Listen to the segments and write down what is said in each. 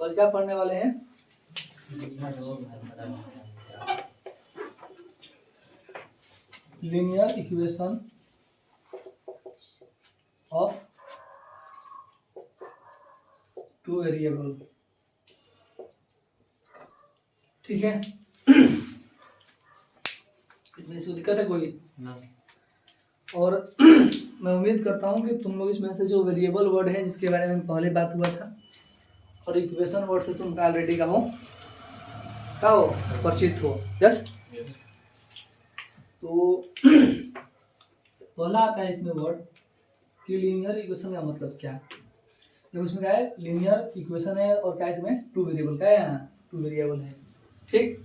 तो आज क्या पढ़ने वाले हैं? Linear equation of two variable. ठीक है, इसमें इसको दिक्कत है कोई ना? और मैं उम्मीद करता हूँ कि तुम लोग इसमें से जो वेरिएबल वर्ड है जिसके बारे में पहले बात हुआ था और इक्वेशन वर्ड से तुम ऑलरेडी का हो परिचित हो। यस, तो पहला आता है इसमें वर्ड कि लीनियर इक्वेशन का मतलब क्या है। देखो इसमें क्या है, लीनियर इक्वेशन है और क्या इसमें टू वेरिएबल का है, यहाँ टू वेरिएबल है। ठीक,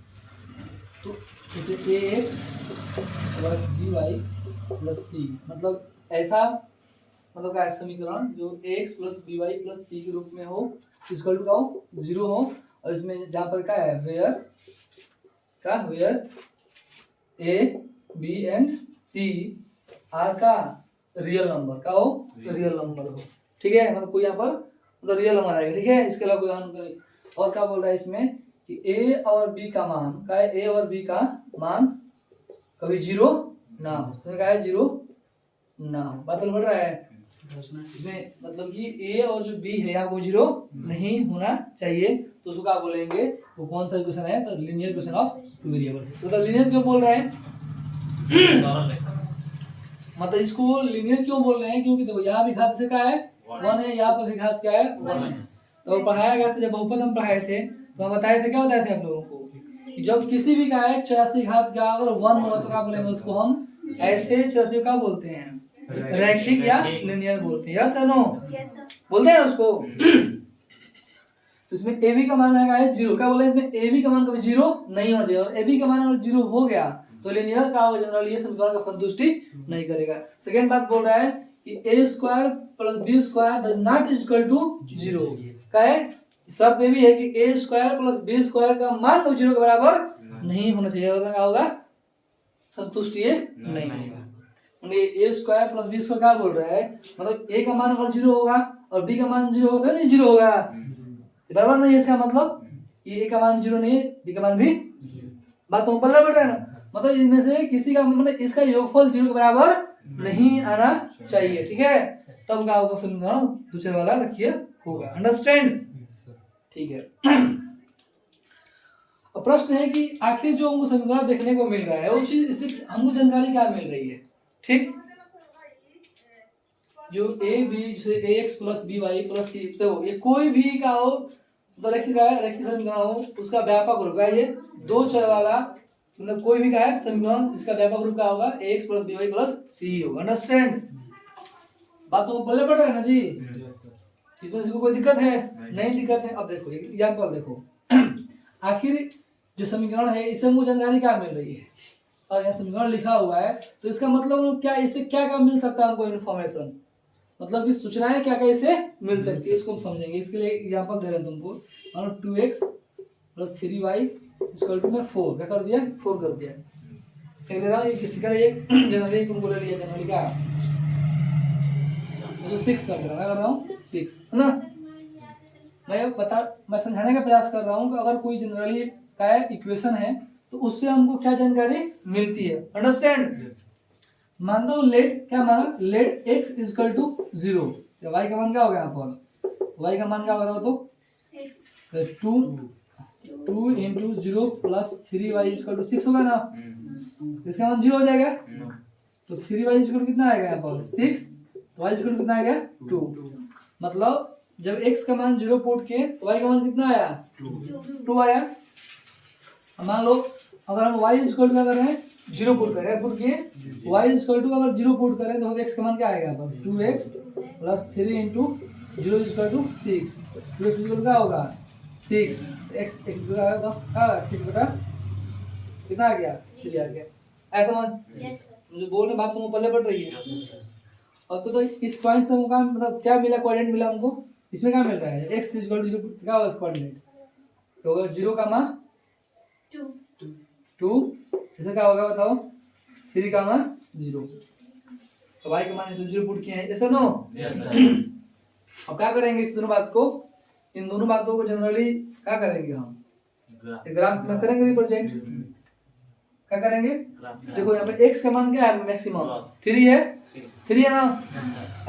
तो जैसे ax प्लस by प्लस सी, मतलब ऐसा मतलब क्या है समीकरण जो ax प्लस by प्लस सी के रूप में हो, इक्वल टू का हो 0 हो, और इसमें जहाँ पर क्या है where a b and c are का रियल नंबर का हो, रियल नंबर हो। ठीक है, मतलब कोई यहाँ पर मतलब रियल नंबर आएगा। ठीक है, इसके अलावा कोई नहीं। और क्या बोल रहा है इसमें कि a और b का मान का है, a और b का मान कभी 0 ना हो। तो क्या है 0 ना हो, मतलब बढ़ रहा है इसमें, मतलब कि a और जो b है यहाँ को 0 नहीं होना चाहिए। तो उसको क्या बोलेंगे, वो कौन सा इक्वेशन है? तो linear equation of two variable है। तो लीनियर क्यों बोल रहे हैं? मतलब इसको लीनियर क्यों बोल रहे हैं? क्योंकि देखो यहाँ भी घात से क्या है 1 है, यहाँ पर भी घात क्या है 1 है। तो पढ़ाया गया था, जब बहुपद हम पढ़ाए थे तो हम बताए थे, क्या बताए थे आप लोगों को कि जब किसी भी का है 84 घात का अगर 1 होगा तो क्या बोलेंगे उसको? हम ऐसे 84 का बोलते हैं रैखिक या लीनियर बोलते हैं। यस या नो? बोलते हैं उसको। तो इसमें ए बी का मान आएगा 0। क्या बोले इसमें? ए बी का मान कभी 0 नहीं होना चाहिए, और ए बी का मान अगर 0 हो गया तो लीनियर का जनरली ये समीकरण का संतुष्टि नहीं करेगा। सेकेंड बात बोल रहा है कि a square plus B square does not equal to 0। क्या है? शर्त ये भी है कि a square plus B square का मान कभी 0 के बराबर नहीं होना चाहिए, और क्या होगा? संतुष्टि नहीं होगा। a square plus B square क्या बोल रहा है? मतलब a का मान अगर 0 होगा और b का मान 0 होगा तो नहीं 0 होगा, बराबर नहीं है। इसका मतलब ये a का मान 0 नहीं है, b का मान भी, बात तो पल्ला बैठ रहा है ना। मतलब इनमें से किसी का मतलब इसका योगफल 0 के बराबर नहीं आना चाहिए। ठीक है, तब क्या होगा समीकरण दूसरे वाला रखिए होगा। अंडरस्टैंड? ठीक है। अब प्रश्न है कि आखिर जो हमको समीकरण देखने को मिल रहा है उस चीज इससे हमको जानकारी क्या मिल रही है? ठीक, जो a b जैसे ax plus by plus c, तो ये कोई भी का हो तो रैखिक समीकरण हो, उसका व्यापक रूप है ये दो चर वाला, मतलब कोई भी का है समीकरण इसका व्यापक रूप क्या होगा? ax plus by plus c होगा। अंडरस्टैंड? बात तो पहले पढ़ रहे हैं ना जी? इसमें से कोई दिक्कत है? नहीं दिक्कत है। अब देखो एक एग्जांपल देखो। आखिर जो समीकरण है इससे हमको जानकारी क्या मिल रही है, और यहाँ समीकरण लिखा हुआ है तो इसका मतलब क्या, इससे क्या क्या मिल सकता है हमको इन्फॉर्मेशन, मतलब कि सूचनाएं क्या क्या इससे मिल सकती है, इसको हम समझेंगे। इसके लिए एग्जांपल दे रहे हैं तुमको। 2x plus 3y equal to में 4 क्या कर दिया? 4 कर दिया। क्या ले रहा हूँ? एक जनरली तुमको ले लिया, जनरली का तो 6 कर दे रहा हूँ 6, है ना। मैं समझाने का प्रयास कर रहा हूँ कि अगर कोई जनरली का इक्वेशन है तो उससे हमको क्या जानकारी मिलती है। अंडरस्टैंड? मानता हूँ लेट, क्या माना? Let x equal to 0। y का मान क्या होगा यहाँ पर? y का मान क्या होगा तो 2 into 0 plus 3y equal to 6 होगा ना। इसका मान 0 हो जाएगा, तो 3y इक्वल टू कितना आएगा यहाँ पर? 6। तो y इक्वल टू कितना आएगा? 2। मतलब जब x का मान 0 पुट किए तो y का मान कितना आया? 2 आया। मान लो अगर हम y इक्वल टू क्या कर रहे हैं? 0 पुट कर रहे हैं, पुट किए y इक्वल टू अगर 0 पुट करें तो x का मान क्या आएगा? बस 2x plus 3 into 0 equal to 6। 2x equal क्या होगा? 6। x क्या होगा? 6 बटा कितना आ गया? 3 आ गया। ऐसा समझ? मुझे बोलने बात को पहले पड़ रही है। और तो इस पॉइंट से हमको मतलब क्या मिला? कोऑर्डिनेट मिला हमको। इसमें क्या मिल रहा है? x इक्वल टू 0 क्या होगा कोऑर्डिनेट? होगा 0 का मान 2। इससे क्या होगा बताओ? 3 का मान 0। तो y का मान इसमें 0 पुट किया है, ऐसा नो? अब क्या करेंगे इस दोनों बात को? इन दोनों बातों को जनरली क्या करेंगे हम, ग्राफ में करेंगे रिप्रेजेंट। क्या करेंगे, देखो यहाँ पे x का मान क्या है, मैक्सिमम 3 है, 3 है ना,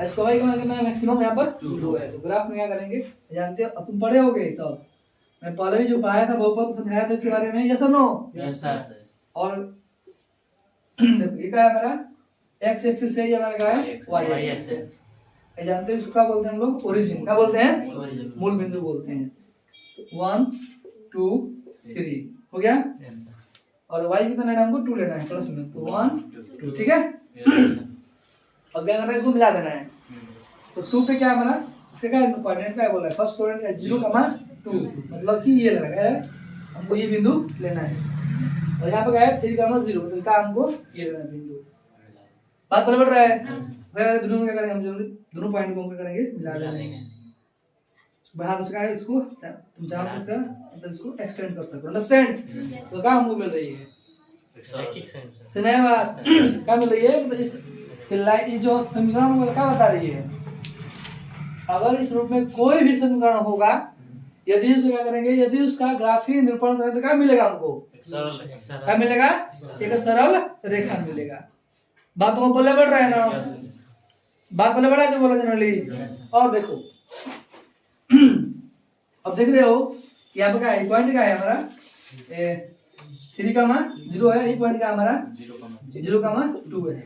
इसका y का मान मैक्सिमम यहाँ पर 2 है। तो ग्राफ में क्या करेंगे जानते हो, अब तुम पढ़े होगे सब, मैं पहले भी जो पढ़ाया था बहुपद समझाया था इसके बारे में, यस और नो। और देखो ये क्या है हमारा x एक्सिस से, ये हमारा क्या है y एक्सिस। जानते हो इसको क्या बोलते हैं हम लोग, ओरिजिन। क्या बोलते हैं, मूल बिंदु बोलते हैं। 1 2 3 हो गया, और y कितना लेना है हमको, 2 लेना है प्लस में, तो 1 2 ठीक है। अब क्या करना है, इसको मिला देना है। तो 2 पे क्या बना, इसका क्या कोऑर्डिनेट क्या बोल रहा है, फर्स्ट कोऑर्डिनेट 0,2, मतलब कि ये लगा है हमको, ये बिंदु लेना है। और यहाँ पे क्या है 3,0, मतलब क्या हमको ये लेना है बिंदु। बात बढ़ रहा है, दोनों में क्या करेंगे हम, दोनों पॉइंट को क्या करेंगे, मिला देंगे। बढ़ा दो है इसको, तुम चाहो इसका मतलब इसको एक्सटेंड कर सकते हो, अंडरस्टैंड। तो क्या हमको मिल रही है, तो नया बात क्या मिल रही है, मतलब इस लाइन जो समीकरण हमको क्या बता रही है, अगर इस रूप में कोई भी समीकरण होगा, यदि उसको क्या करेंगे, यदि उसका ग्राफीय निरूपण करें तो क्या मिलेगा हमको, क्या मिलेगा, एक सरल रेखा मिलेगा। बात तो पहले बढ़ रहा है ना, बात पहले बढ़ा जो बोला जनरली। और देखो अब देख रहे हो यहाँ पे क्या है, पॉइंट क्या है हमारा 3,0 है, ये पॉइंट क्या हमारा 0,2 है।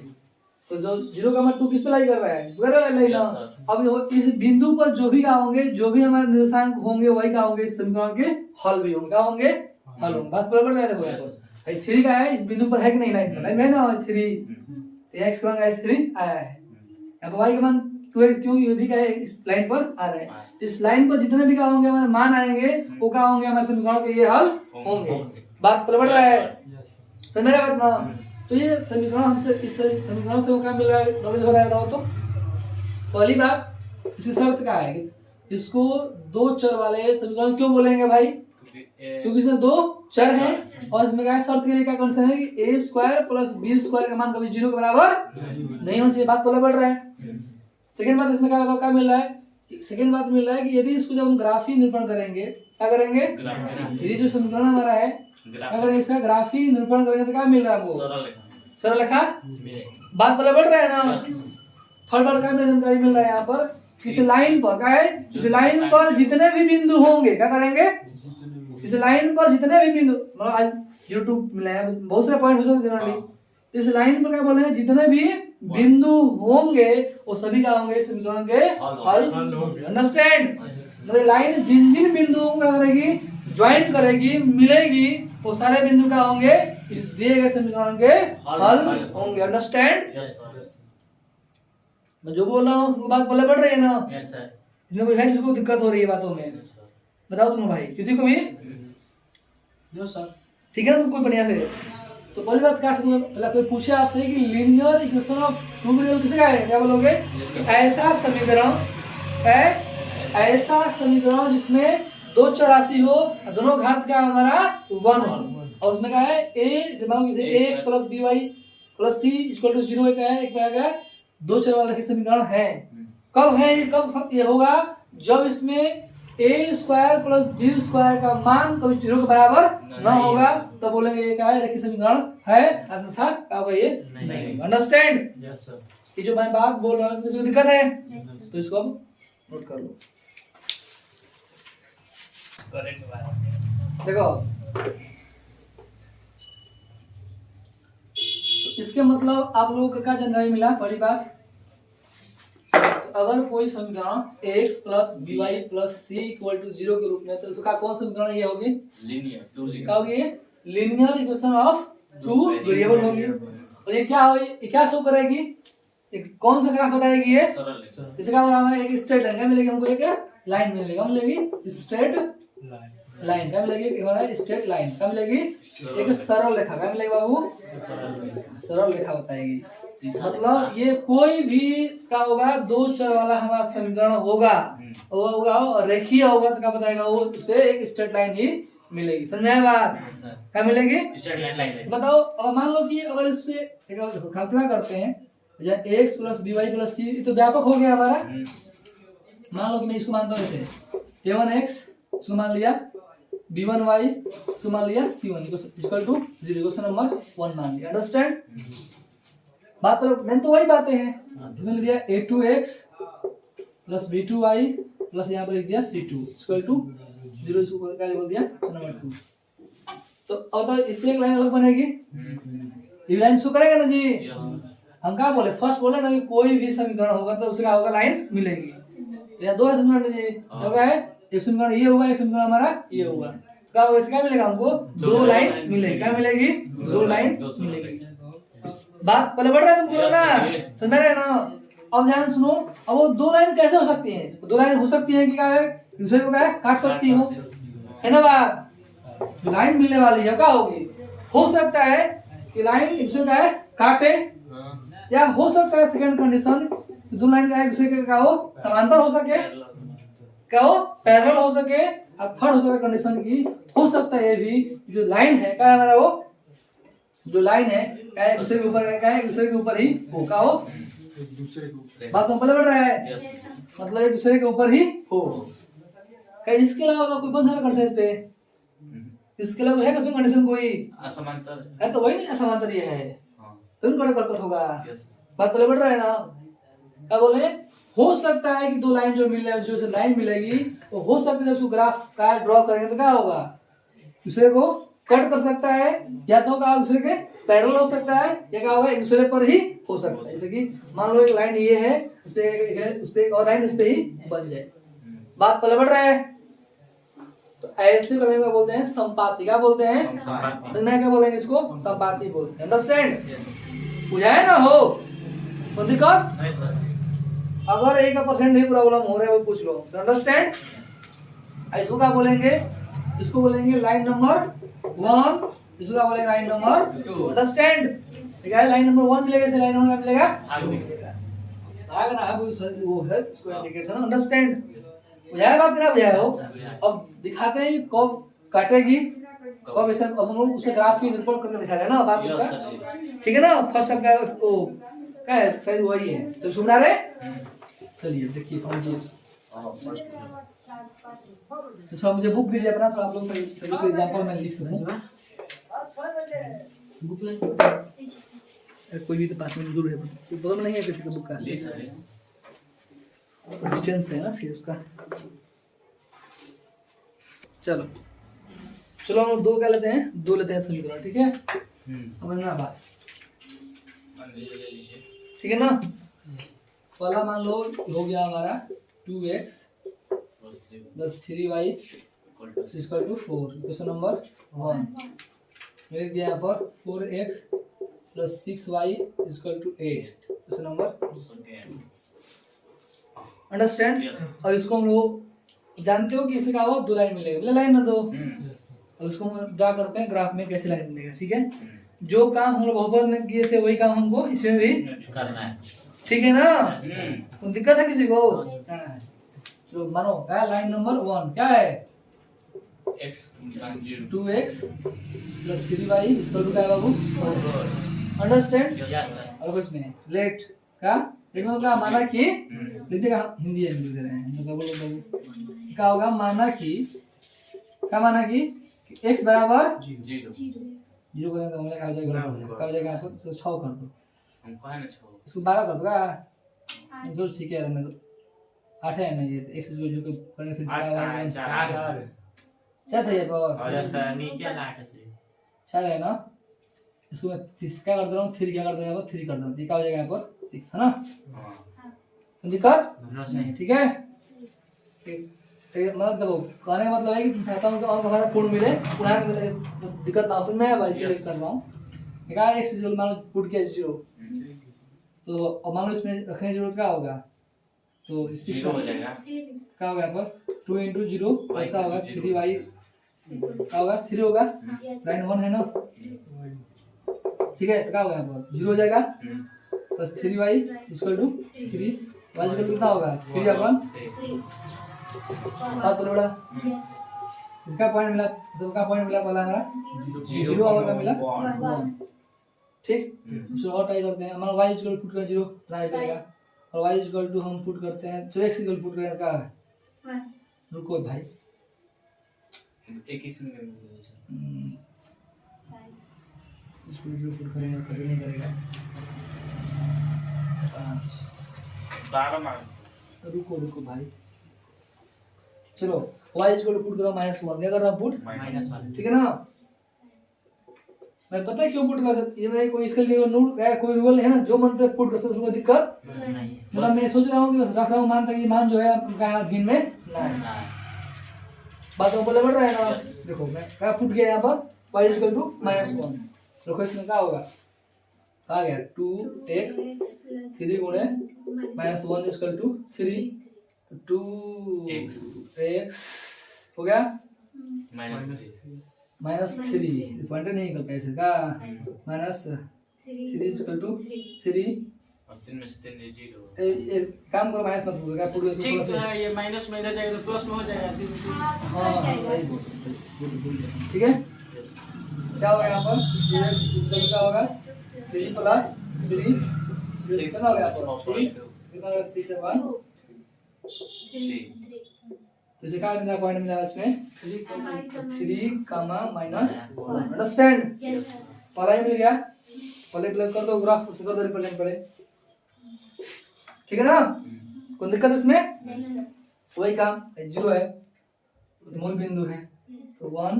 तो जो 0,2 किस पे लाई कर रहा है, इस पर लाई ना। अब इस बिंदु पर जो भी क्या होंगे, जो भी हमारे निर्देशांक होंगे वही क्या होंगे, इस समीकरण के हल भी होंगे, क्या होंगे, हल होंगे। बात बराबर है। देखो यहाँ पर 3 का है, इस बिंदु पर है कि नहीं, लाइन पर, लाइन में ना 3, तो x का मान 3 आया है, यहाँ पर y का मान 2 है, क्यों, ये भी क्या है इस लाइन पर आ रहा है। तो इस लाइन पर जितने भी क्या होंगे हमारे मान आएंगे, वो क्या होंगे, हमारे समीकरण के ये हल होंगे। बात बढ़ रहा है, समझ मेरा बात ना। तो ये समीकरण हमसे, इस समीकरण से क्या मिल रहा है, नॉलेज हो रहा है। बताओ तो पहली बात, इसकी शर्त क्या है कि इसको दो चर वाले समीकरण क्यों बोलेंगे भाई, क्योंकि इसमें दो चर हैं, और इसमें क्या है, शर्त के लिए क्या कंडीशन है कि a square plus b square का मान कभी 0 के बराबर नहीं होना चाहिए। बात पहले बढ़ रहा है। सेकंड बात इसमें क्या क्या मिल रहा है, सेकंड बात मिल रहा है कि यदि इसको जब हम ग्राफीय निरूपण करेंगे, क्या करेंगे, यदि जो समीकरण हमारा है अगर इसका ग्राफीय निरूपण करेंगे तो क्या मिल रहा है हमको, सरल रेखा। बात पहले बढ़ रहा है ना। थर्ड बार क्या जानकारी मिल रहा है यहाँ पर, इस लाइन पर क्या है, इस लाइन पर जितने भी बिंदु होंगे क्या करेंगे, इस लाइन पर जितने भी बिंदु, मतलब आज यूट्यूब मिला है बहुत सारे पॉइंट हो सकते, इस लाइन पर क्या बोल रहे हैं, जितने भी बिंदु होंगे वो सभी क्या होंगे, समीकरण के हल होंगे। अंडरस्टैंड, मतलब लाइन जिन जिन बिंदुओं का करेगी, ज्वाइंट करेगी, मिलेगी, वो सारे बिंदु क्या होंगे, इस दिए गए समीकरण के हल होंगे। अंडरस्टैंड, मैं जो बोल रहा हूँ उसको बात पहले बढ़ रही है ना। इसमें कोई है जिसको दिक्कत हो रही है बातों में, बताओ तुम भाई, किसी को भी, ठीक है ना, सबको बढ़िया से। तो पहली बात क्या, पहले कोई पूछे आपसे कि linear equation of two variable किसे कहते हैं, क्या बोलोगे, ऐसा समीकरण है, ऐसा समीकरण जिसमें दो चर राशि हो, दोनों घात क्या हमारा 1 हो, और उसमें क्या है ax plus by plus c equal to 0 क्या है, एक क्या दो चर वाला समीकरण है। कब है ये, कब ये होगा, जब इसमें a square plus b square का मान कभी 0 के बराबर न होगा, तो बोलेंगे ये क्या है, रेखीय समीकरण है, अन्यथा क्या होगा, ये नहीं। Understand, yes sir. ये जो मैं बात बोल रहा हूँ इसमें कोई दिक्कत है तो इसको अब नोट कर लो। देखो इसके मतलब आप लोगों को क्या जानकारी मिला, पहली बात, अगर कोई समीकरण x plus B Y plus C equal to 0 के रूप में, तो उसका कौन समीकरण ये होगी, लीनियर, क्या होगी, linear equation of two variable होगी। और ये क्या होगी, ये क्या शो करेगी, एक कौन सा ग्राफ बताएगी, ये जैसे क्या होगा, एक स्ट्रेट लाइन मिलेगी हमको, एक लाइन मिलेगा, मिलेगी स्ट्रेट लाइन, क्या मिलेगी, हमारा स्ट्रेट लाइन क्या मिलेगी, एक सरल रेखा क्या मिलेगी बाबू, सरल रेखा बताएगी। मतलब ये कोई भी क्या होगा, दो चर वाला हमारा समीकरण होगा, वो होगा रेखीय होगा, तो क्या बताएगा वो, उसे एक स्ट्रेट लाइन ही मिलेगी। समझे बात, क्या मिलेगी, स्ट्रेट लाइन। बताओ, और मान लो कि अगर इससे कल्पना करते हैं, या x plus B Y plus C, तो व्यापक हो गया हमारा। मान लो कि मैं इसको मानता हूँ ऐसे, a1x इसको मान लिया b1y इसको मान लिया c1 equal to 0 question number 1 मान लिया। अंडरस्टैंड बात करो, मैंने तो वही बातें हैं। इसमें लिया a2x प्लस b2y प्लस यहाँ पर लिख दिया c2 इक्वल टू 0 इसको क्या बोल दिया क्वेश्चन नंबर 2। तो अब तो इससे एक लाइन अलग बनेगी, ये लाइन शो करेगा ना जी। हम क्या बोले, फर्स्ट बोले ना कि कोई भी समीकरण होगा तो उसका होगा लाइन मिलेगी। यहाँ दो समीकरण जी होगा है, एक समीकरण ये होगा, एक समीकरण हमारा ये होगा। तो क्या होगा, इसका मिलेगा हमको दो लाइन मिलेगी। क्या मिलेगी? दो लाइन मिलेगी। बात पहले बढ़ रहा है तुमको ना, समझ रहे ना। अब ध्यान सुनो, अब वो दो लाइन कैसे हो सकती है? दो लाइन हो सकती है कि क्या है, दूसरे को क्या है काट सकती हो, है ना। बात जो लाइन मिलने वाली है क्या होगी, हो सकता है कि लाइन दूसरे का है काटे, या हो सकता है सेकंड कंडीशन तो दो लाइन का एक दूसरे के क्या हो समांतर हो सके, क्या हो पैरेलल हो सके। और थर्ड हो सकता है कंडीशन की, हो सकता है ये भी जो लाइन है क्या है हमारा, वो जो लाइन है क्या एक दूसरे के ऊपर, क्या एक दूसरे के ऊपर ही हो, क्या हो बात तो बढ़ रहा है, मतलब एक दूसरे के ऊपर ही हो। क्या इसके अलावा कोई बंद कर सकते, इसके अलावा है किसी कंडीशन कोई असमांतर है तो वही नहीं असमांतर ये है, तो बड़ा कट होगा। बात पहले बढ़ रहा है ना। क्या बोले, हो सकता है कि दो लाइन जो मिल रहा है, जो लाइन मिलेगी तो हो सकता है जब उसको ग्राफ का ड्रॉ करेंगे तो क्या होगा, दूसरे को कट कर सकता है, या तो क्या दूसरे के पैरेलल हो सकता है, या क्या होगा एक दूसरे पर ही हो सकता है। जैसे कि मान लो एक लाइन ये है, उस पे एक और लाइन उस पे ही बन जाए। बात पहले बढ़ रहा है। तो ऐसे करने को बोलते हैं संपाती। क्या बोलते हैं? तो मैं क्या बोलेंगे इसको, संपाती बोलते हैं। अंडरस्टैंड? बुझाए ना हो तो दिक्कत, अगर 1% नहीं प्रॉब्लम हो रहा है वो पूछ लो। अंडरस्टैंड? इसको क्या बोलेंगे, इसको बोलेंगे लाइन नंबर 1, इसको क्या बोलेंगे लाइन नंबर 2। अंडरस्टैंड? ठीक है, लाइन नंबर 1 मिलेगा, इसे लाइन नंबर मिलेगा भाग ना, वो है इसको इंडिकेट है ना। अंडरस्टैंड? बुझाया बात ना बुझाया हो। अब दिखाते हैं कि कब काटेगी कब ऐसा, अब हम लोग उसे ग्राफ की रिपोर्ट करके दिखा रहे हैं ना बात उसका, ठीक है ना। फर्स्ट आपका वो क्या है, सही वही है, तो सुन रहे। चलिए देखिए समझिए, तो थोड़ा मुझे बुक दीजिए अपना, थोड़ा आप लोग का एग्जांपल मैं लिख सकूं। बुक ले कोई भी तो 5 मिनट दूर है, बगल में नहीं है किसी का बुक का, डिस्टेंस पे है ना फिर उसका। चलो चलो हम दो क्या लेते हैं, दो लेते हैं समीकरण, ठीक है। समझना बात, ठीक है ना। पहला मान लो हो गया हमारा 2x plus 3y equal to 4, question number 1। लिख दिया यहाँ पर 4x plus 6y equal to 8, question number 2। Understand? और इसको हम लोग जानते हो कि इसे क्या हुआ, दो लाइन मिलेगा, लाइन ना दो। और उसको हम ड्रा करते हैं ग्राफ में कैसे लाइन मिलेगा, ठीक है। जो काम हम लोग बहुपद में किए थे वही काम हमको इसमें भी करना है, ठीक है ना। कोई दिक्कत है किसी को? तो मानो क्या लाइन नंबर 1 क्या है, x 2x plus 3y equal to क्या है बाबू, 4। अंडरस्टैंड? और इसमें लेट का लेट में क्या माना कि लिख देगा, हिंदी में लिख दे रहे हैं, बोलो बाबू क्या होगा, माना कि क्या माना कि x बराबर 0 करेंगे तो हमें क्या हो जाएगा यहाँ पर 6 कर दो, हमको है ना 6, इसको 12 कर दो क्या, जो ठीक है रहने दो, 8 है ना ये x जो करेंगे फिर 4 है ये पर और ऐसा नीचे 8 है 4 है ना। इसको मैं क्या कर दे रहा हूँ, 3 क्या कर दूंगा यहाँ पर 3 कर दूंगा, ये क्या हो जाएगा यहाँ पर 6 है ना। तो दिक्कत नहीं, ठीक है। मतलब देखो कहने का मतलब है कि तुम चाहता हूँ कि अंक हमारा पूर्ण मिले, पूर्णांक मिले, दिक्कत ना हो, मैं भाई इसीलिए कर रहा हूँ। क्या x मान लो पुट किया 0, तो अब मान लो इसमें रखने की जरूरत क्या होगा, तो 0 हो जाएगा, क्या होगा यहाँ पर 2 × 0 ऐसा होगा 3y क्या होगा 3 होगा, लाइन 1 है ना, ठीक है। तो क्या होगा यहाँ पर 0 हो जाएगा plus 3y equal to 3, y equal to कितना होगा 3/3। बात बोलो बड़ा, इसका पॉइंट मिला, तो का पॉइंट मिला पहला हमारा 0 और का मिला 1, ठीक। चलो और ट्राई करते हैं, हमारा y इक्वल पुट कर 0 ट्राई करेगा, और y इक्वल टू हम पुट करते हैं, जो x इक्वल पुट करें का रुको भाई, एक इसमें इसको जो पुट करेंगे कभी नहीं करेगा। 5 12 मान रुको भाई, चलो y is equal to put करो -1, क्या कर रहा हूँ पुट -1 ठीक है ना। मैं पता है क्यों पुट कर सकता, ये मैं कोई इसके लिए कोई रूल है ना, जो मन से पुट कर सकते कोई दिक्कत नहीं मतलब मैं सोच रहा हूँ कि बस रख रहा हूँ मान, ताकि मान जो है आपका गिन में ना है। बात को बोले बढ़ रहा है ना। देखो मैं क्या पुट किया यहाँ पर y इज इक्वल टू -1, देखो इसमें क्या होगा, आ गया 2x 3 गुणे -1 इज इक्वल टू 3, तो 2x हो गया -3, पॉइंट नहीं निकल पैसे का -3 इज इक्वल टू 3, और 3 में से 3 0 काम करो माइनस मत बोलो, क्या पुट ठीक तो है, ये माइनस में इधर जाएगा तो प्लस में हो जाएगा। हाँ सही बोल, ठीक है। क्या होगा यहाँ पर, क्या होगा 3 प्लस 3 कितना हो गया यहाँ पर 6, कितना होगा 6 से 1, तो इसे क्या मिला पॉइंट मिला इसमें 3 कामा -1, अंडरस्टैंड। पहला ही मिल गया, पहले प्लग कर दो, ग्राफ से कर दो रिप्रेजेंट पहले, ठीक है ना, कोई दिक्कत इसमें, वही काम 0 है मूल बिंदु है, तो 1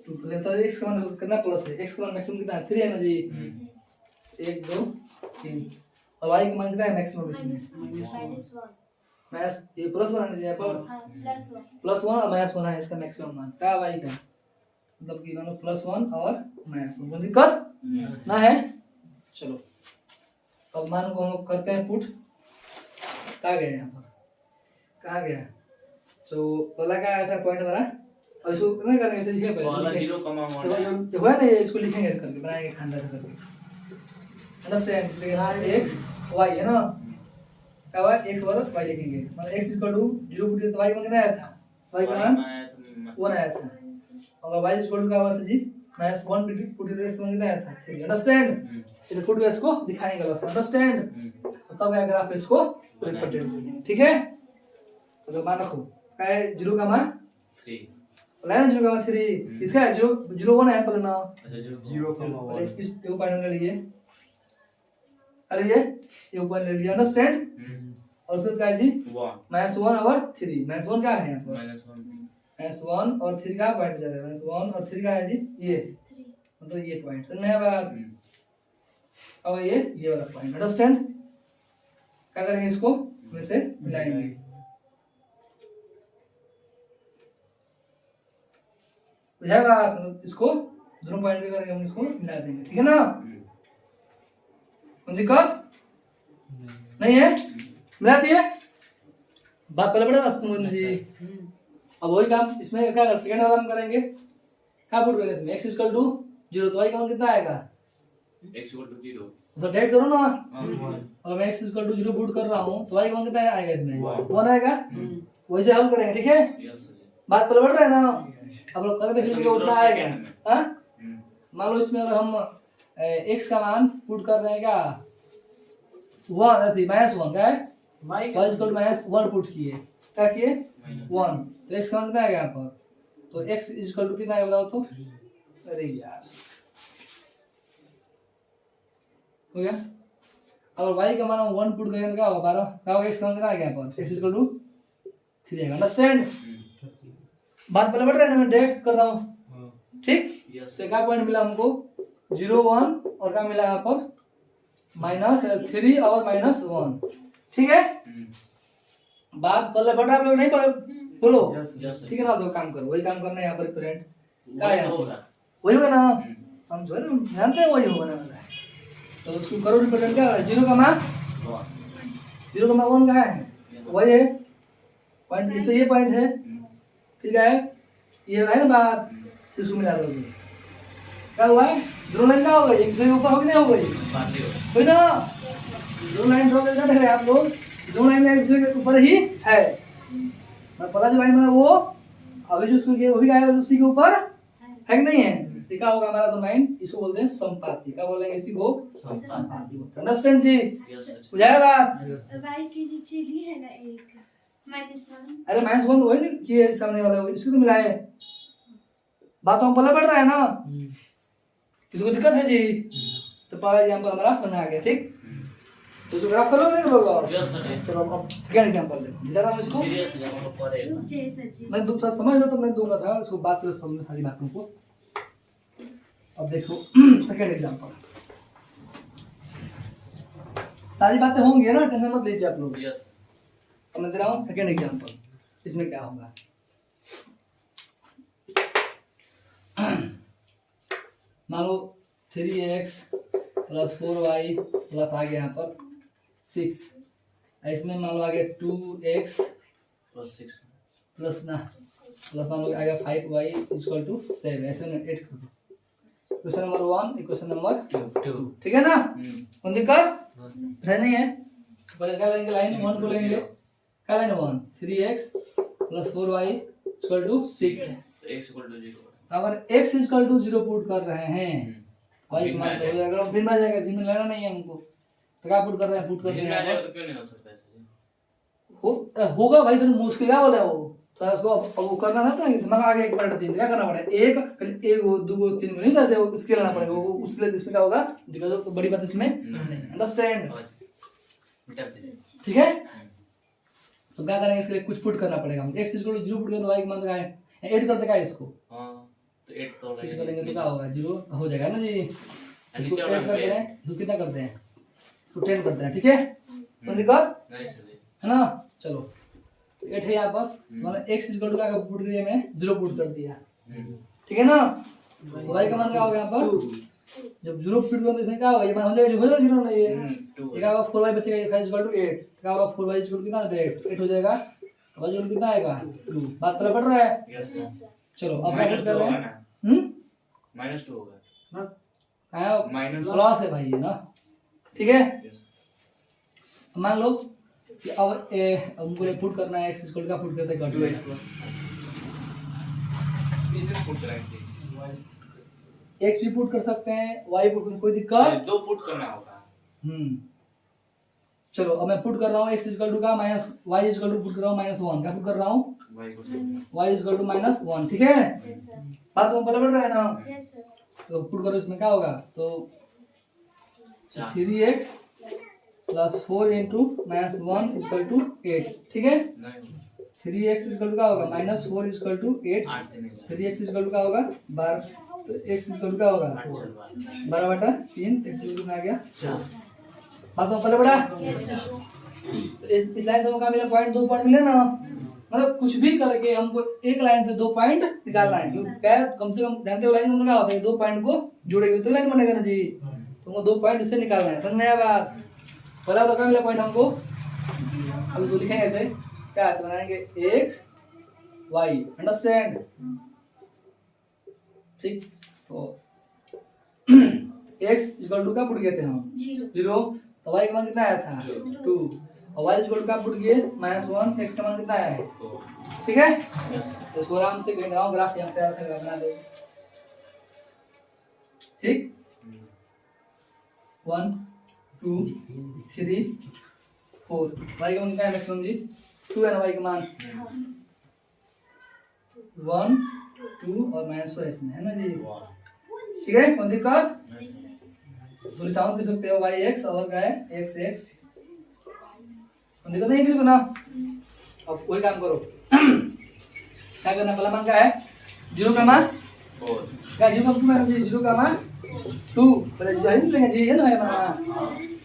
2 पहले तो x का मान कितना प्लस है, x का मान मैक्सिमम कितना है 3 है ना जी, 1 2 3, और y का मान कितना है मैक्सिमम इसमें माइनस, ये प्लस बनाने चाहिए पर +1 और -1 है इसका मैक्सिमम मान, क्या y का मतलब कि मानो +1 और -1, कोई दिक्कत ना है। चलो अब मान को हम लोग करते हैं पुट, कहाँ गया यहाँ पर, कहाँ गया, तो पहला क्या आया था पॉइंट हमारा, और इसको कितना करेंगे इसे लिखेंगे पहले 0,1 देखो है ना, ये इसको लिखेंगे करके बनाएंगे खानदार करके, अंडरस्टैंड, x y है ना, क्या हुआ x और y लिखेंगे, मतलब x इक्वल टू 0 पुट किया तो y मान कितना आया था, y का मान 1 आया था, और y इक्वल टू क्या हुआ था जी -1 पुट किया तो x मान कितना आया था 3, अंडरस्टैंड। इधर पुट करके इसको दिखाएंगे लॉस, अंडरस्टैंड, तब क्या ग्राफ इसको रिप्रेजेंट करेंगे, ठीक है। तो मान रखो क्या है 0 का मान 3 लाइन 0 का मान 3, इसका 0 0 1 है पहले ना, अच्छा 0 इस एक पॉइंट ले लिए, ये पॉइंट ले लिया, अंडरस्टैंड। और फिर क्या है जी -1 और 3, -1 क्या है यहाँ पर -1 और 3 का पॉइंट जा रहा है, -1 और 3 का है जी ये, मतलब ये पॉइंट तो नया बात, और ये वाला पॉइंट, अंडरस्टैंड। क्या करेंगे इसको में से मिलाएंगे, बुझाएगा, मतलब इसको दोनों पॉइंट पे करके हम इसको मिला देंगे, ठीक है ना, कोई दिक्कत नहीं है, मिला दिए बात पहले पड़ेगा समझ जी। अब वही काम इसमें क्या कर, सेकंड वाला हम करेंगे, क्या पुट करेंगे इसमें x इक्वल टू 0, तो y का मान कितना आएगा x = 0 तो डेट करो ना, और मैं x इक्वल टू 0 पुट कर रहा हूँ तो y का मान कितना आएगा इसमें 1 आएगा, वैसे हल करेंगे, ठीक है, बात पहले बढ़ रहा है ना। अब लोग करके देखिए उतना आएगा, हाँ मान लो इसमें अगर हम x का मान पुट कर रहे हैं क्या 1 -1 क्या है y इक्वल टू -1 पुट किए, क्या किए 1, तो x का मान कितना आएगा यहाँ पर, तो x इक्वल टू कितना आएगा बताओ तो, अरे यार हो गया। अगर y का मान हम 1 पुट करेंगे तो क्या होगा 12, क्या होगा x का मान कितना आएगा यहाँ पर x इक्वल टू 3 आएगा, अंडरस्टैंड। बात पहले बढ़ रहा है ना, मैं डायरेक्ट कर रहा हूँ, ठीक। तो क्या पॉइंट मिला हमको 0 1 और क्या मिला यहाँ पर -3 और -1, ठीक है। बात पहले बढ़ रहा है, आप लोग नहीं पढ़े बोलो, ठीक है ना, दो काम करो, वही काम करना है यहाँ पर फ्रेंड, क्या है वही होगा ना, हम जो है ना जानते हैं वही होगा ना, तो उसको करो रिप्रेजेंट, क्या 0 का मान 1 का है, वही है पॉइंट, इसमें ये पॉइंट है, ठीक है, ये है ना बात, इसको मिला दो, क्या हुआ है दोनों लाइन क्या हो गई, एक दूसरे के ऊपर हो कि नहीं हो गई, कोई ना दोनों लाइन ड्रॉ करके देख रहे हैं आप लोग, दोनों लाइन एक दूसरे के ऊपर ही है, मैं पहला जो लाइन बना वो अभी जो उसको वो भी आया उसी के ऊपर है कि नहीं है, तो क्या होगा हमारा दो लाइन, इसको बोलते हैं संपाती, क्या बोलेंगे इसी को संपाती, अंडरस्टैंड जी, बुझाएगा y के नीचे भी है ना एक, -1 अरे -1 वही नहीं किए सामने वाला, इसको तो मिलाए। बात हम पहले पढ़ रहा है ना, किसी को दिक्कत है जी? तो पहला एग्जांपल हमारा समझ आ गया, ठीक। तो इसको ग्राफ कर लो, नहीं करोगे? और यस सर। चलो अब सेकंड एग्जांपल देखो, दिखा रहा हूँ इसको। सीरियस जब हम पढ़े रुक जाइए सचिन। मैं दूसरा समझ लो तो मैं दूंगा था, इसको बात करो समझ में सारी बातों को। अब देखो सेकंड एग्जांपल, सारी बातें होंगी ना, टेंशन मत लीजिए आप लोग। यस अब मैं दे रहा हूँ सेकंड एग्जांपल, इसमें क्या होगा। मान लो 3x + 4y प्लस आ गया यहाँ पर 6, इसमें मान लो आ गया 2x +6 प्लस मान लो आ गया 5y = 7, ऐसे में 8 कर दो। क्वेश्चन नंबर 1, इक्वेशन नंबर 2 ठीक है ना? कोई दिक्कत नहीं है? पहले क्या लेंगे, लाइन 1 को लेंगे। क्या लाइन 1? 3x + 4y = 6। x = 0। अगर x = 0 पुट कर रहे हैं, y मान तो हो जाएगा, फिर में आ जाएगा, फिर में लेना नहीं है हमको, तो क्या पुट कर रहे हैं, पुट कर रहे हैं। तो क्यों नहीं हो सकता ऐसे? होगा भाई, तो मुश्किल क्या बोला वो, तो उसको अब वो करना ना पड़ेगा। इसमें आगे 1 बटा 3 क्या करना पड़ेगा, 1 2 3 नहीं था, वो इसके लेना पड़ेगा, वो उसके लिए इसमें क्या होगा दिक्कत, तो बड़ी बात इसमें अंडरस्टैंड, ठीक है। तो क्या करेंगे, इसके लिए कुछ पुट करना पड़ेगा। हम x = 0 पुट करें तो y का मान क्या है, 8 करते क्या है इसको, हां तो 8 तो पुट करेंगे तो क्या होगा, 0 हो जाएगा ना जी। इसको 8 करते हैं, इसको कितना करते हैं, तो 10 करते हैं, ठीक है। कोई दिक्कत नहीं सर। है ना? चलो 8 है यहाँ पर, मतलब x = क्या पुट करिए, मैं 0 पुट कर दिया, ठीक है ना। y का मान क्या होगा यहाँ पर, जब 0 पुट करें तो इसमें क्या होगा, ये मान हो जाएगा, जो हो जाएगा 0 नहीं है, ये क्या होगा 4y बचेगा, ये 5 = 8, क्या होगा 4y = कितना, 8 हो जाएगा, y = कितना आएगा 2। बात पहले पढ़ रहा है? Yes sir. चलो अब क्या पुट कर रहे हैं, -2 होगा। कहाँ माइनस प्लस है भाई, ये ना, ठीक है। यस मान लो कि अब हमको पुट करना है, x = का पुट करते हैं 2x + इसे पुट करेंगे। x भी पुट कर सकते हैं, y पुट, कोई दिक्कत? 2 पुट करना होगा। चलो अब मैं पुट कर रहा हूँ x = का माइनस, y = पुट कर रहा हूँ -1, क्या पुट कर रहा हूँ, y को y = -1, ठीक है। बात में पहले बढ़ रहा है ना, यस सर। तो पुट करो, इसमें क्या होगा, तो 3x + 4 × -1 = 8, ठीक है। नहीं 3x = क्या होगा, -4 = 8, 8 नहीं होगा। 3x = क्या होगा 12, तो x = क्या होगा 12/3, x = कितना आ गया 4। बात में पहले बढ़ा, इस लाइन से क्या मिला, पॉइंट, 2 पॉइंट मिले ना। मतलब कुछ भी करके हमको एक लाइन से 2 पॉइंट निकालना है, क्योंकि क्या कम से कम जानते हो लाइन में क्या होता है, 2 पॉइंट को जोड़ेंगे तो लाइन बनेगा ना जी। तुमको 2 पॉइंट इससे निकालना है, समझ में आया बात? पहला तो क्या मिला पॉइंट हमको, अब इसको लिखेंगे ऐसे, क्या ऐसे बनाएंगे x y, अंडरस्टैंड, ठीक। तो x = का पुट किए थे हम 0, तो y का मान कितना आया था 2, और y = का पुट किए -1, x का मान कितना आया है, ठीक है। तो इसको आराम से कहीं गाँव ग्राफ यहाँ तैयार करके बना दो, ठीक। 1 2 3 4, y का मान कितना है मैक्सिमम जी, 2 है ना y का मान, 1 2 और -1 इसमें है ना जी, ठीक है। कोई दिक्कत? थोड़ी साउंड दे सकते हो, yx और क्या है xx, कोई दिक्कत नहीं किसी को ना। अब कोई काम करो, क्या करना, पहला मान क्या है 0 का मान 4 क्या, 0 का मान जी, 0 का मान 2, पहले जो है लेंगे जी, ये ना है मान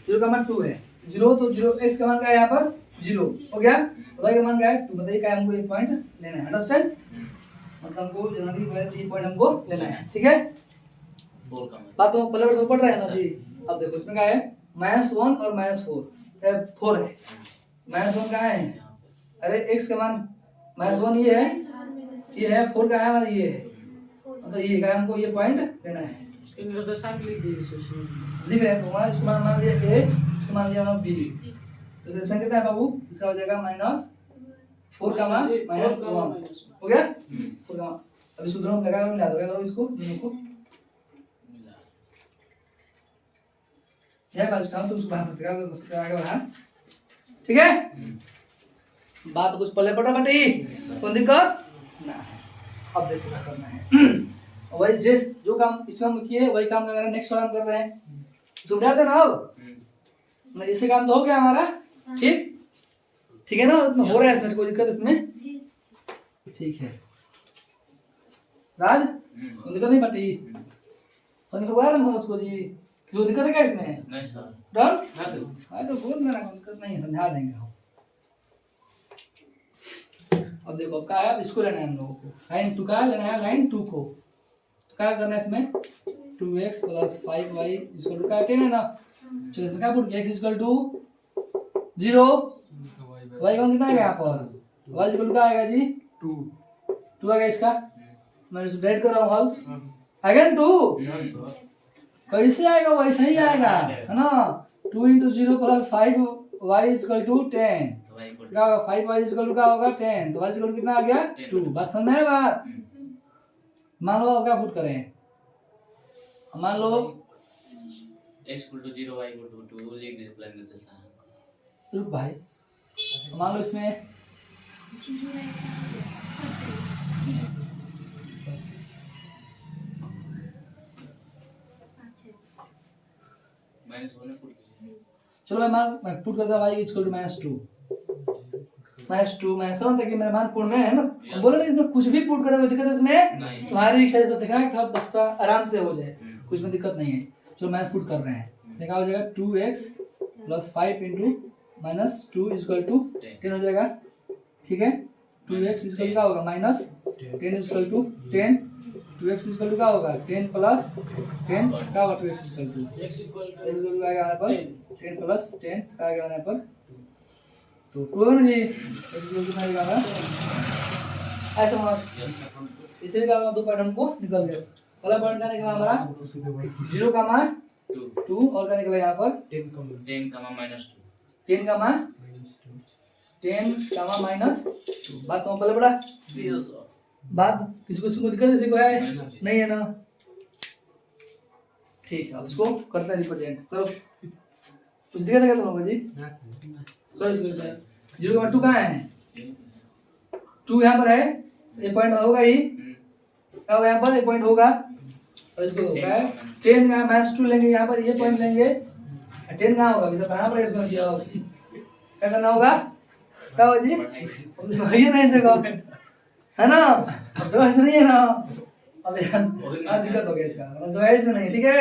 0 का मान 2 है, 0 तो 0, x का मान क्या है यहाँ पर 0 हो गया, y का मान क्या है 2, बताइए क्या है, हमको ये पॉइंट लेना है, अंडरस्टैंड, मतलब हमको जनरली ये पॉइंट हमको लेना है, ठीक है। बोल का बात तो पहले तो पढ़ रहे हैं ना जी। अब देखो इसमें क्या है -1 और -4, 4 है, -1 कहाँ है, अरे x का मान -1 ये है 4 का है, और ये है, मतलब ये का हमको ये पॉइंट लेना है, उसके निर्देशांक लिख दीजिए सर। लिख रहे हैं। तो हमारा इसको मान लिया a, इसको मान लिया हम b, तो निर्देशांक कितना है बाबू, इसका हो जाएगा -4 का मान -1 हो गया, 4 का मान। अभी सूत्रों में लगा मिला दो, क्या करो इसको दोनों को, यह बात उठाओ तो उसको बाहर निकाल, उसको आगे बढ़ा, ठीक है। बात कुछ पल्ले पड़ा बटी, कोई दिक्कत ना है। अब देखो क्या करना है। वही जो काम इसमें हम किए वही काम कर रहे हैं, नेक्स्ट वाला हम कर रहे हैं। इसको डाल देना अब, इससे काम तो हो गया हमारा। ठीक ठीक है ना, हो रहा है इसमें, कोई दिक्कत इसमें? ठीक है राज, कोई दिक्कत नहीं बटी? समझ को आया मुझको जी, क्यों दिक्कत है क्या इसमें? नहीं सर। डन? तो बोल देना, कोई दिक्कत नहीं है, समझा देंगे हम। अब देखो अब क्या है, अब इसको लेना है हम लोगों को, लाइन 2 का लेना है, लाइन 2 को। तो क्या करना है इसमें, 2x + 5y = क्या 10 है ना। चलो इसमें क्या पुट किया, x = 0, y कौन कितना आएगा यहाँ पर, y = क्या आएगा जी 2 आएगा इसका। मैं इसको डायरेक्ट कर रहा हूँ हल, आएगा ना 2, कैसे आएगा वैसे ही आएगा है ना। 2 × 0 + 5y = 10, क्या होगा 5y = क्या होगा 10, तो y = कितना आ गया 2। बात समझ में है बात? मान लो अब क्या पुट करें, मान लो x = 0 y = 2 लिख दे प्लान में दशा। रुक भाई, मान लो इसमें माइनस होने पुट कीजिए। चलो मैं पुट करता हूँ y = -2 मैं सुना था कि मेरे मान पूर्ण में है ना। हम बोले ना इसमें कुछ भी पुट करेगा दिक्कत है इसमें, तुम्हारी इच्छा है तो देखना है थोड़ा बस आराम से हो जाए, कुछ में दिक्कत नहीं है। चलो मैं पुट कर रहे हैं, क्या हो जाएगा 2x + 5 × -2 = 10 हो जाएगा। ठीक है, 2x = क्या होगा -10 = 10, 2x = क्या होगा 10 + 10 क्या होगा 2x = x equal to आएगा यहाँ पर 10 + 10 क्या आएगा यहाँ पर, तो 2 होगा ना जी, x = कितना आएगा हमारा, ऐसा समझ। इसलिए क्या होगा 2 पॉइंट हमको निकल गए। पहला पॉइंट क्या निकला हमारा 0, 2 और क्या निकला यहाँ पर 10, -2 10, -2। बात कौन पहले बड़ा बात, किसको इसको दिक्कत है, किसी को है नहीं है ना। ठीक है, अब इसको करते हैं रिप्रेजेंट करो। कुछ दिक्कत है क्या तुम लोगों को जी, करो इसको। 0, 2 कहाँ है, 2 यहाँ पर है, ये पॉइंट होगा ही, क्या होगा यहाँ पर, ये पॉइंट होगा। और इसको क्या है 10 का -2 लेंगे यहाँ पर, ये पॉइंट लेंगे। 10 कहाँ होगा अभी, पढ़ाना पड़ेगा इसको। क्या करना होगा, क्या होगा जी, ये नहीं जगह है ना, जगह इसमें नहीं है ना। अब यार दिक्कत हो गया इसका, जगह इसमें नहीं है। ठीक है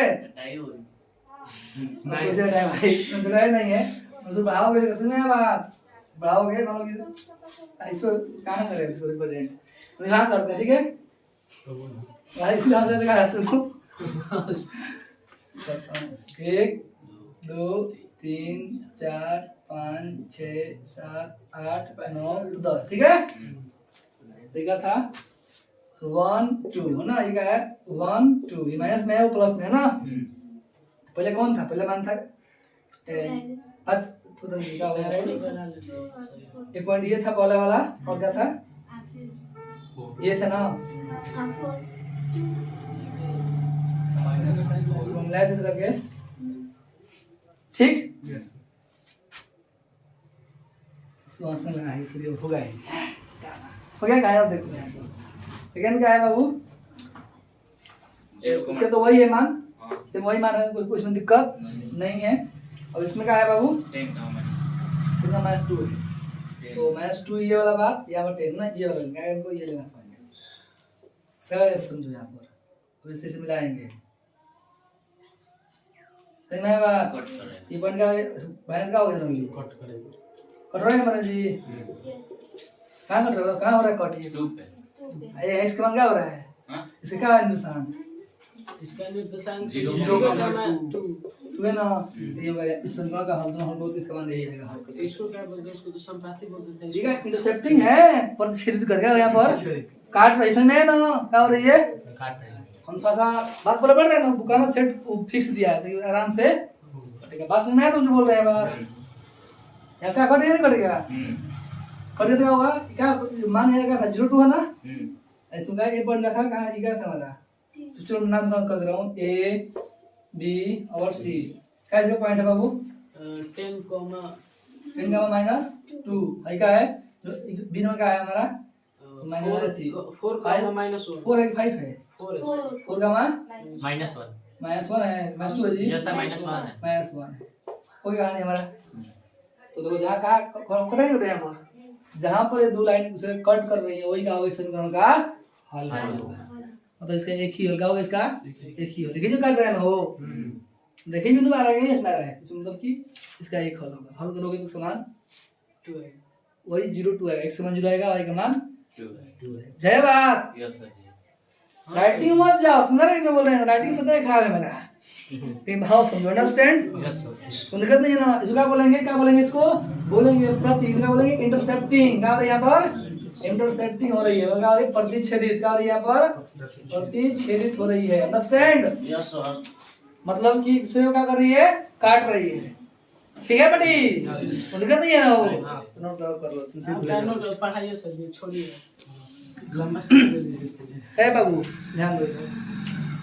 भाई, जगह नहीं है, बढ़ाओगे सुनने बात, बढ़ाओगे हम लोग इसको कहाँ करें, इसको रिप्रेजेंट तो यहाँ करते हैं। ठीक है भाई, इसलिए हम लोग कहा सुनो 1 2 3 4 5 6 7 8 9 10। ठीक है, ठीक है था 1 2 है ना, ये क्या है 1 2, ये माइनस में है वो प्लस में है ना। पहले कौन था, पहले मान था तो क्या हो रहा है, एक पॉइंट ये था पहले वाला, और क्या था ये था ना, उसको हम लाए थे करके। ठीक लगा है, इसलिए होगा ही हो गया। क्या देखो सेकंड क्या है बाबू, उसके तो वही है मान, से वही मान है, कुछ में दिक्कत नहीं है। अब इसमें क्या है बाबू, 10 कितना -2 है, तो -2 ये वाला बात, यहाँ पर 10 ना, ये वाला क्या है, हमको ये लेना पड़ेगा। क्या समझो यहाँ पर, तो इसे मिलाएंगे सही में बात। ये पॉइंट का माइनस का हो जाएगा, कट रहा है जी, कहाँ कट रहा है, कहाँ हो रहा है कट, ये 2 पे ये इसका मान क्या हो रहा है, इसका क्या है निशान, इसका निर्देशांक 0, 2 है ना। ये हो गया इस समीकरण का हल, दोनों हल होते इसका मान यही रहेगा। इसको क्या बोलते हैं, इसको तो संपाती बोलते हैं। ठीक है, इंटरसेप्टिंग है, प्रतिच्छेदित करके यहाँ पर काट रही है ना, क्या हो रही है, हम थोड़ा सा बात बोले पड़ रहे हैं ना, बुका में सेट फिक्स दिया है तो आराम से कटेगा। बात समझ में आया तुम जो बोल रहे हैं बात, यहाँ क्या कटेगा नहीं कटेगा, कटेगा क्या होगा, क्या मान क्या था 0 2 है ना, तुम क्या ये पॉइंट क्या था, कहाँ ये क्या था हमारा, तो चलो नाम कर दे रहा हूँ A B और C। क्या इसका पॉइंट है बाबू 10, -2 है क्या है, बी नंबर का है हमारा माइनस 4 का माइनस 1 4 है कि 5 है 4 है 4 का मान -1 -1 है -2 है जी यस सर -1 है -1 है ओके कहानी हमारा तो देखो जहाँ कहा करेंगे बेटा यहाँ पर जहाँ पर ये दो लाइन दूसरे कट कर रही है वही का वही समीकरण का हल होगा मतलब इसका एक ही हल का होगा इसका एक ही हल देखिए जो काट रहे हैं ना हो देखिए बिंदु आ रहा है नहीं इसमें आ रहा है इसमें मतलब कि इसका एक हल होगा हल करोगे तो समान 2 है वही 0 2 आएगा x समान 0 आएगा y का मान 2 है 2 है जय बात यस सर जी राइटिंग मत जाओ सुन रहे हैं क्या बोल रहे हैं राइटिंग पता है खराब है मेरा कहीं भाव समझो अंडरस्टैंड यस सर तो दिक्कत नहीं है ना इसको क्या बोलेंगे इसको बोलेंगे प्रति क्या बोलेंगे इंटरसेप्टिंग क्या हो रही है यहाँ पर इंटरसेप्टिंग हो रही है क्या हो रही है प्रतिच्छेदित क्या हो रही है यहाँ पर प्रतिच्छेदित हो रही है अंडरस्टैंड यस सर मतलब कि दूसरे को क्या कर रही है काट रही है ठीक है बेटी तो दिक्कत नहीं है ना वो नोट कर लो तुम आप भी का भूल नोट पढ़ाइए सर ये छोड़िए लंबा से दे दीजिए ए बाबू ध्यान दो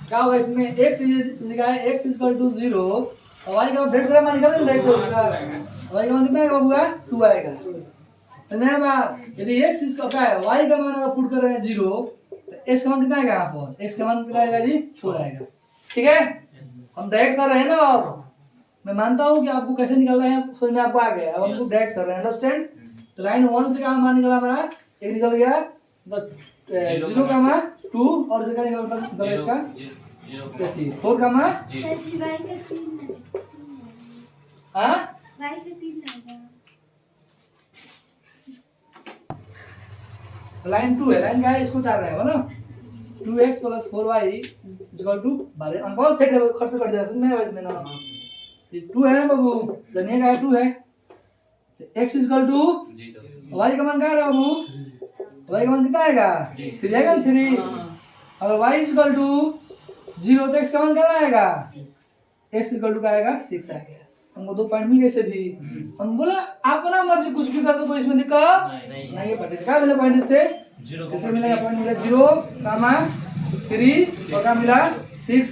क्या होगा इसमें x लिखा है x = 0 और y का वेट ग्राम निकाल देंगे डायरेक्ट होगा y का मान कितना आएगा बाबू 2 आएगा तो नया बात यदि x इसका क्या है y का मान अगर पुट कर रहे हैं 0 तो x का मान कितना आएगा यहाँ पर x का मान कितना आएगा जी 4 आएगा ठीक है हम डायरेक्ट कर रहे हैं ना अब मैं मानता हूँ कि आपको कैसे निकल रहे हैं समझ में आपको आ गया अब हमको डायरेक्ट कर रहे हैं अंडरस्टैंड तो लाइन 1 से क्या मान निकला हमारा एक निकल गया मतलब 0 का मान 2 और इसका निकल इसका 0 4 का मान सर जी y का 3 है हाँ y का 3 है लाइन 2 है लाइन क्या है इसको उतार रहे हैं ना 2x + 4y = 12 अंक और सेट है खर्च कट जाता है मैं इसमें ना ये 2 है ना बाबू लनिए का 2 है तो x = y का मान क्या है बाबू y का मान कितना आएगा 3 आएगा 3 अगर y = 0 तो x का मान कितना आएगा x = क्या आएगा 6 आएगा हमको 2 पॉइंट मिल गए से भी हम बोला अपना मर्जी कुछ भी कर दो कोई इसमें दिक्कत नहीं है पढ़े क्या मिला पॉइंट से 0 किसे मिलेगा पॉइंट मिला 0, 3 और क्या मिला 6,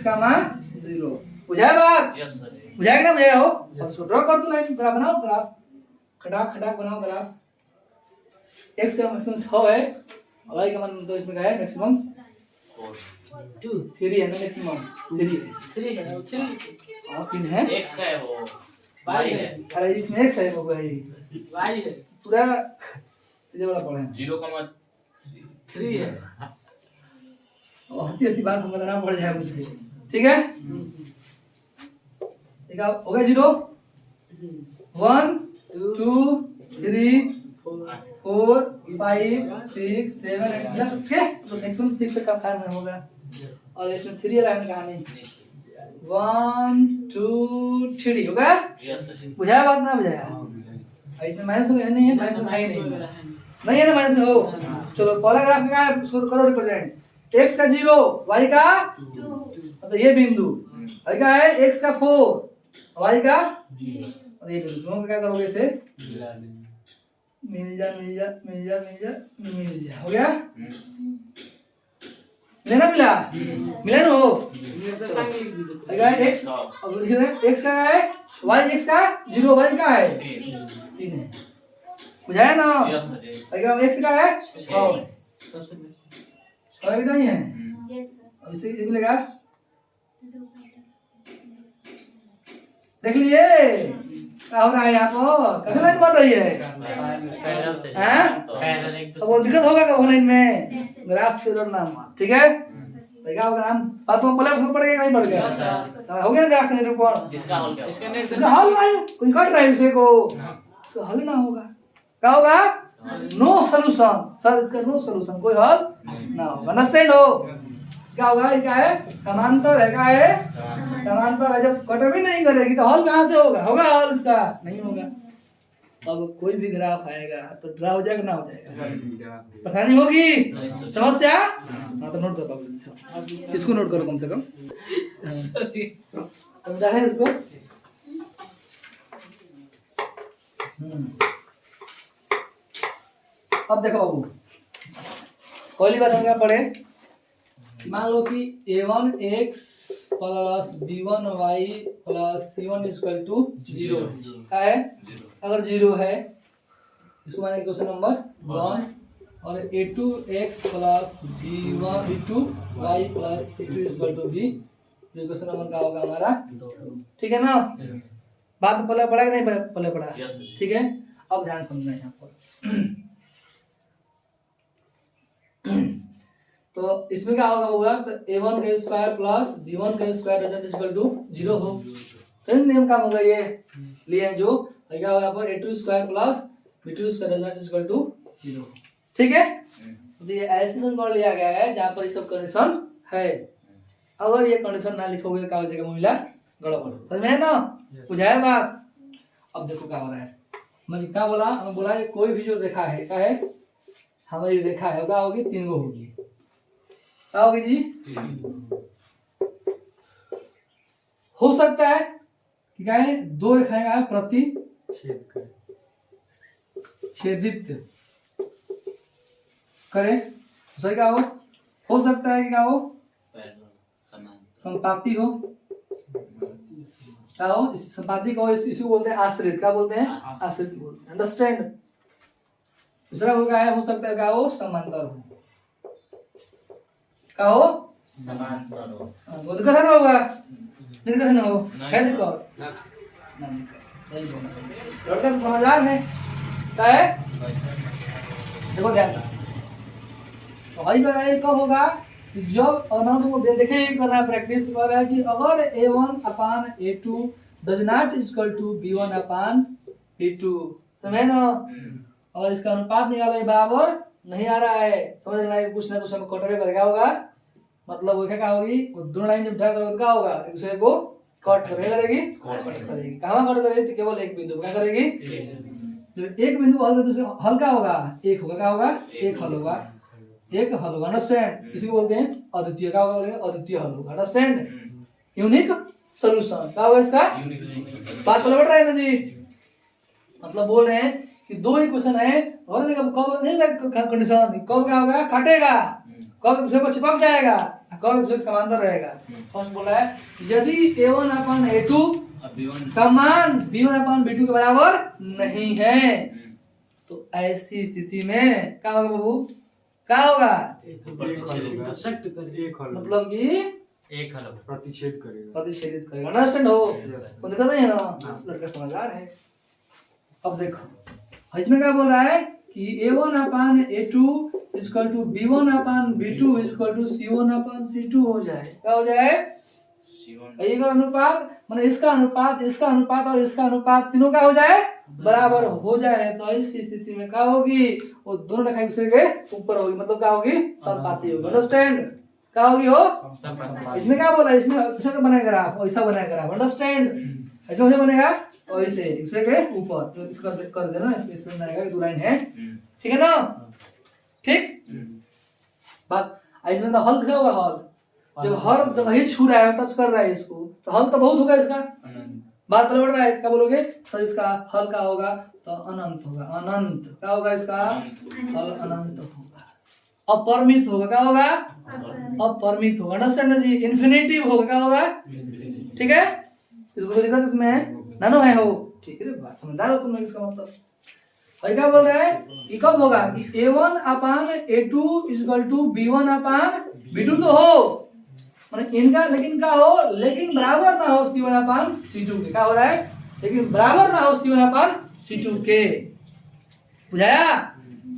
0 बुझाया बात यस सर जी बुझाएगा ना बुझाया हो और इसको ड्रॉ कर दो लाइन ग्राफ बनाओ ग्राफ खटाक खटाक बनाओ ग्राफ x का मैक्सिमम 6 है और y का मान तो इसमें क्या है मैक्सिमम 2 3 है ना मैक्सिमम 3 है 3 है 3 और 3 है x का है वो y y है है अरे इसमें x है वो भाई y है पूरा ये वाला पढ़े 0,3 है और हती बात हम बताना पड़ जाए मुझे ठीक है ठीक है हो गया 0 1 2 3 4 5 6 7 8 मतलब के तो मैक्सिमम 6 तक का फाइल में होगा और इसमें 3 लाइन का नहीं 1 2 3 हो गया यस सर जी बुझाया बात ना बुझाया और इसमें माइनस वगैरह नहीं है माइनस में है ही नहीं है ना माइनस में हो चलो पहला ग्राफ में क्या है उसको करो रिप्रेजेंट x का 0 y का 2 मतलब ये बिंदु y का है x का 4 y का और ये बिंदु दोनों का क्या करोगे इसे मिल जा मिल जा मिल जा मिल जा मिल जा हो गया लेना मिला मिला ना हो निर्देशांक लिख दीजिए y का x अब लिख रहे हैं x का है y x का 0 y का है 3 है बुझाया ना यस सर जी y का x का है 6 सबसे बेस्ट 6 कितना ही है यस सर अब इससे ये मिलेगा 2 देख लिए क्या हो रहा है यहाँ पर कैसे लाइन बन रही है पैरेलल से हैं? पैरेलल एक अब वो दिक्कत होगा कब लाइन में ग्राफ से जोड़ना मत ठीक है तो क्या होगा नाम बात में पहले फर्क पड़ेगा नहीं पड़ गया यस सर हो गया ना ग्राफ का निरूपण इसका हल क्या इसका होगा? इसका निर्देशांक हल नहीं कोई कट रहा है दूसरे को इसका हल ना होगा क्या होगा नो सॉल्यूशन सर इसका नो सॉल्यूशन कोई हल ना होगा अंडरस्टैंड हो क्या होगा ये क्या है समांतर है क्या है समांतर है जब कट भी नहीं करेगी तो हल कहाँ से होगा होगा हल इसका नहीं होगा अब कोई भी ग्राफ आएगा तो ड्रा हो जाएगा ना हो जाएगा परेशानी होगी समस्या हाँ तो नोट कर पाओगे इसको नोट करो कम से कम सर जी समझा है इसको अब देखो बाबू पहली बात हम क्या पढ़े मान लो कि a1x plus b1y plus c1 = 0 क्या है अगर 0 है इसको माने क्वेश्चन नंबर 1 और a2x plus b2y plus c2 equal to b। Equation number का होगा हमारा 2। ठीक है ना? बात पहले पढ़ा कि नहीं पहले पढ़ा? Yes, sir. ठीक है, अब ध्यान समझना यहाँ पर। तो इसमें क्या होगा तो a1 का स्क्वायर प्लस b1 का स्क्वायर रिजल्ट इक्वल टू 0 हो। तो नियम काम होगा ये लिए जो क्या होगा यहाँ पर a2 square plus b2 square result equal to 0। ठीक है, तो ये ऐसे समीकरण लिया गया है जहाँ पर ये सब कंडीशन है। अगर ये कंडीशन ना लिखोगे क्या हो जाएगा मामला गड़बड़। समझ में है ना? बुझाया बात? अब देखो क्या हो रहा है। मैं क्या बोला? हमें बोला कि कोई भी जो रेखा है क्या है, हमारी रेखा है क्या होगी 3 गो होगी। क्या होगी जी? हो सकता है कि क्या है 2 रेखाएं का प्रति छेदित करे। दूसरा क्या हो सकता है कि क्या हो संपाती हो। क्या हो? इस संपाती को इसी को बोलते हैं आश्रित। क्या बोलते हैं? आश्रित बोलते हैं। अंडरस्टैंड? दूसरा हो क्या है, हो सकता है क्या हो समांतर हो। क्या हो? समांतर हो। वो तो कथन होगा, नहीं कथन हो है। देखो सही बोला, लड़का तो समझदार है। क्या है? देखो ध्यान से, तो वही कर रहा है कब होगा कि जब अगर तुमको देखे ही करना है प्रैक्टिस कर रहा है कि अगर a1 upon a2 does not equal to b1 upon b2। समझे ना? और इसका अनुपात निकालो ये बराबर नहीं आ रहा है। समझ रहा है? कुछ ना कुछ हम कटवे कर क्या होगा, मतलब वो क्या होगी, वो दोनों लाइन जब ड्रा करोगे तो क्या होगा, एक दूसरे को कट करेगी। कहाँ कट करेगी? तो केवल एक बिंदु क्या करेगी। जब एक बिंदु हल दूसरे हल क्या होगा, एक होगा। क्या होगा? एक हल होगा, एक हल होगा। अंडरस्टैंड? इसी को बोलते हैं अद्वितीय। क्या होगा? बोलेंगे अद्वितीय हल होगा। अंडरस्टैंड? Unique solution. क्या होगा इसका? बात पहले बढ़ रहा है ना जी? मतलब बोल रहे हैं कि 2 इक्वेशन है और कब नहीं कंडीशन, कब क्या होगा काटेगा, कब दूसरे पर चिपक जाएगा, कब दूसरे के समांतर रहेगा। फर्स्ट बोल रहा है यदि a1 अपान a2 का मान b1 अपान b2 के बराबर नहीं है तो ऐसी स्थिति में क्या होगा बाबू? क्या होगा? मतलब कि एक हल प्रतिच्छेद करेगा। प्रतिच्छेदित करेगा। अंडरस्टैंड हो? वो दिक्कत नहीं है ना? लड़का समझदार है। अब देखो इसमें क्या बोल रहा है कि a1 upon a2 equal to b1 upon b2 equal to c1 upon c2 हो जाए। क्या हो जाए? ये का अनुपात माने इसका अनुपात और इसका अनुपात तीनों का हो जाए बराबर हो जाए। तो इस स्थिति में क्या होगी, वो दोनों रेखा एक दूसरे के ऊपर होगी, मतलब क्या होगी समपाती होगी। अंडरस्टैंड? क्या होगी हो? इसमें क्या बोला, इसमें ऐसा बनेगा ग्राफ, ऐसा बनेगा ग्राफ। अंडरस्टैंड? ऐसे कैसे बनेगा? और इसे एक दूसरे के ऊपर तो इसका कर देना, इसमें बनाएगा 2 लाइन है। ठीक है ना? ठीक बात। इसमें तो हल कैसे होगा? हल जब हर जगह ही छू रहा है, टच कर रहा है इसको, तो हल तो बहुत होगा इसका। बात पहले बढ़ रहा है। इसका बोलोगे सर इसका हल का होगा तो अनंत होगा। अनंत क्या होगा? इसका हल अनंत होगा, अपरिमित होगा। क्या होगा? अपरिमित होगा। अंडरस्टैंड जी? इन्फिनिटिव होगा। क्या होगा? ठीक है, इसको कोई दिक्कत इसमें नानो है हो? ठीक है, बात समझदार हो तुम लोग। इसका मतलब भाई क्या बोल रहा है कि कब होगा कि a1 upon a2 equal to b1 upon b2 तो हो मतलब इनका, लेकिन क्या हो, लेकिन बराबर ना हो c1 अपान c2 के। क्या हो रहा है? लेकिन बराबर ना हो c1 अपान c2 के। बुझाया?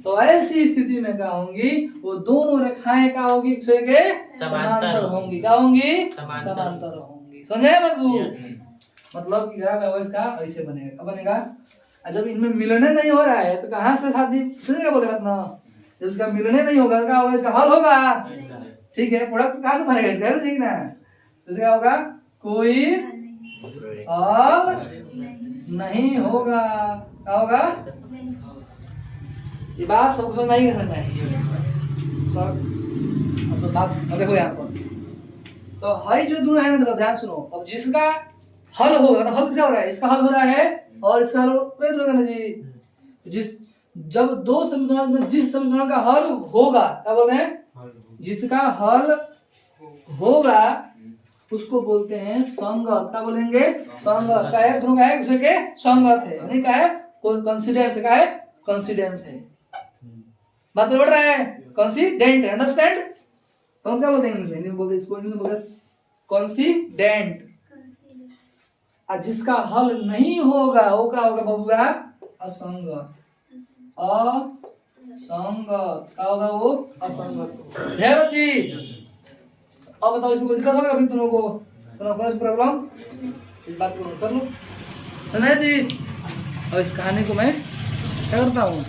तो ऐसी स्थिति में क्या होंगी, वो दोनों रेखाएं क्या होगी, एक दूसरे के समांतर होंगी। क्या होंगी? समांतर होंगी। समझे बाबू? मतलब कि ग्राफ इसका ऐसे बनेगा। कब बनेगा? जब इनमें मिलने नहीं हो रहा है तो कहाँ से शादी सुनेगा बोले मत ना। जब इसका मिलने नहीं होगा तो क्या होगा? इसका हल होगा। ठीक है, प्रोडक्ट कहाँ से बनेगा इसका? ठीक ना? तो क्या होगा? कोई हल नहीं होगा। क्या होगा? ये बात सबको समझ नहीं करना है सब। अब तो बात अब देखो यहाँ पर तो हाई जो दोनों है ना, ध्यान सुनो। अब जिसका हल होगा तो हल किसका हो रहा है? इसका हल हो रहा है और इसका हल ना जी। जब 2 समीकरण में जिस समीकरण का हल होगा, क्या बोल रहे हैं? जिसका हल होगा उसको बोलते हैं संगत। क्या बोलेंगे? संगत। क्या है? दोनों का है दूसरे के संगत है, यानी क्या है? कोई कॉन्सिडेंस। क्या है? कॉन्सिडेंस है। बात बढ़ रहा है कॉन्सिडेंट, अंडरस्टैंड? तो क्या बोलते हैं इंग्लिश में? हिंदी में बोलते हैं इसको, इंग्लिश में बोलते हैं कॉन्सिडेंट। कंसीडर और जिसका हल नहीं होगा वो क्या होगा बबुआ? असंगत। असंगत क्या होगा वो? असंगत। है बच्ची? अब बताओ इसमें कोई दिक्कत होगा अभी तुम लोगों को? तुम लोगों को प्रॉब्लम इस बात को नोट कर लो, समझे जी? और इस कहानी को मैं क्या करता हूँ